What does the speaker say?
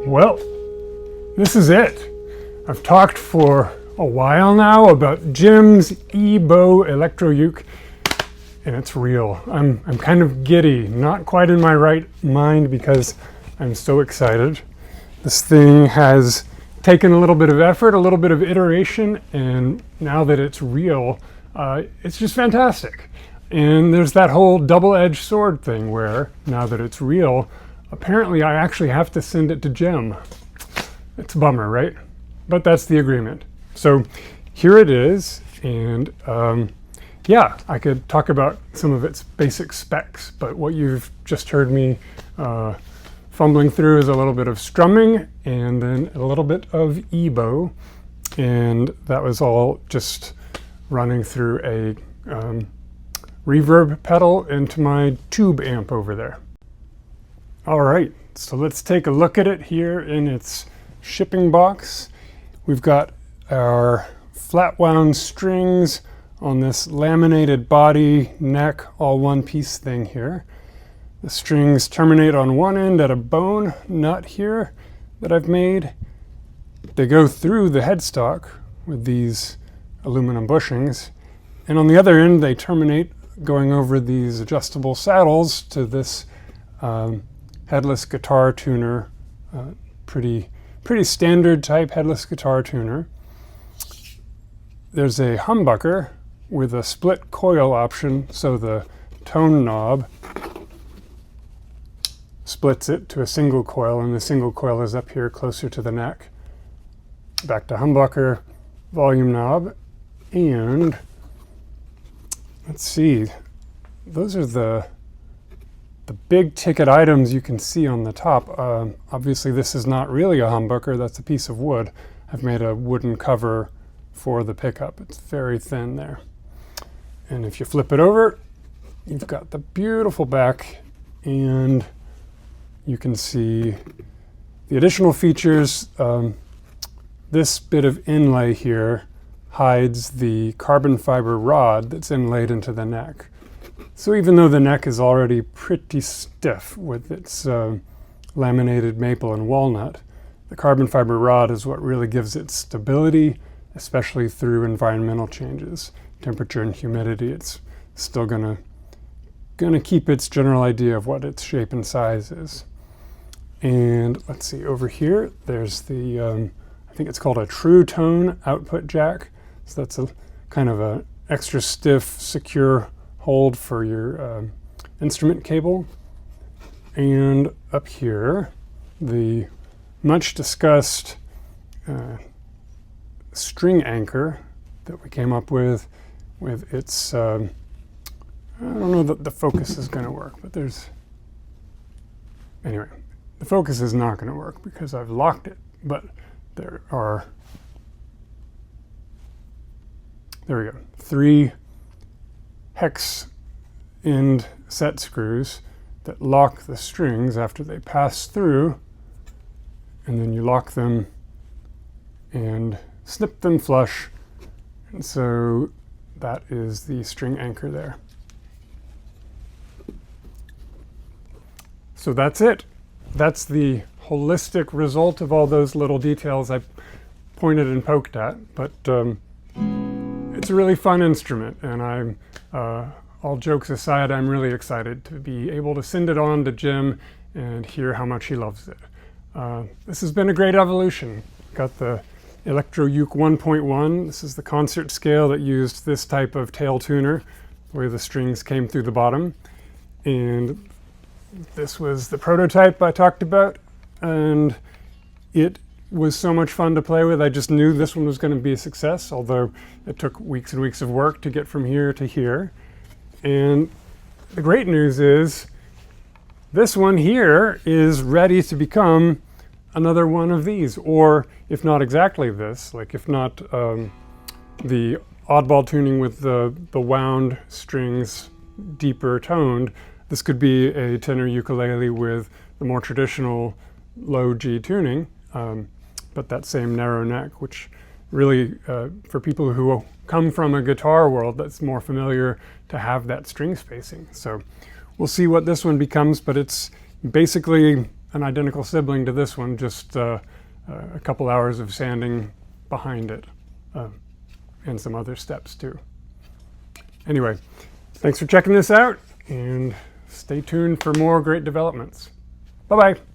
Well, this is it. I've talked for a while now about Jim's eBow-Electro-Uke, and it's real. I'm kind of giddy, not quite in my right mind because I'm so excited. This thing has taken a little bit of effort, a little bit of iteration, and now that it's real, it's just fantastic. And there's that whole double-edged sword thing where, now that it's real, apparently I actually have to send it to Jim. It's a bummer, right? But that's the agreement. So here it is, and yeah, I could talk about some of its basic specs, but what you've just heard me fumbling through is a little bit of strumming and then a little bit of eBow, and that was all just running through a reverb pedal into my tube amp over there. All right, so let's take a look at it here in its shipping box. We've got our flat wound strings on this laminated body neck all one piece thing here. The strings terminate on one end at a bone nut here that I've made. They go through the headstock with these aluminum bushings, and on the other end they terminate going over these adjustable saddles to this headless guitar tuner, pretty standard type headless guitar tuner. There's a humbucker with a split coil option, so the tone knob splits it to a single coil, and the single coil is up here closer to the neck. Back to humbucker, volume knob, and let's see, those are the big ticket items you can see on the top. Obviously this is not really a humbucker, that's a piece of wood. I've made a wooden cover for the pickup. It's very thin there. And if you flip it over, you've got the beautiful back, and you can see the additional features. This bit of inlay here hides the carbon fiber rod that's inlaid into the neck. So even though the neck is already pretty stiff with its laminated maple and walnut, the carbon fiber rod is what really gives it stability, especially through environmental changes. Temperature and humidity, it's still gonna keep its general idea of what its shape and size is. And let's see, over here, there's the, I think it's called a true tone output jack. So that's a kind of a extra stiff, secure hold for your instrument cable. And up here, the much discussed string anchor that we came up with its, I don't know that the focus is going to work, but anyway, the focus is not going to work because I've locked it, but there we go, 3 hex end set screws that lock the strings after they pass through, and then you lock them and snip them flush. And so that is the string anchor there. So that's it. That's the holistic result of all those little details I pointed and poked at. But it's a really fun instrument, and I'm, all jokes aside, I'm really excited to be able to send it on to Jim and hear how much he loves it. This has been a great evolution. Got the ElectroUke 1.1. This is the concert scale that used this type of tail tuner, where the strings came through the bottom. And this was the prototype I talked about, and it was so much fun to play with. I just knew this one was going to be a success, although it took weeks and weeks of work to get from here to here. And the great news is this one here is ready to become another one of these, or if not exactly this, like if not the oddball tuning with the wound strings deeper toned, this could be a tenor ukulele with the more traditional low G tuning, but that same narrow neck, which really, for people who come from a guitar world, that's more familiar to have that string spacing. So we'll see what this one becomes, but it's basically an identical sibling to this one, just a couple hours of sanding behind it, and some other steps too. Anyway, thanks for checking this out, and stay tuned for more great developments. Bye-bye.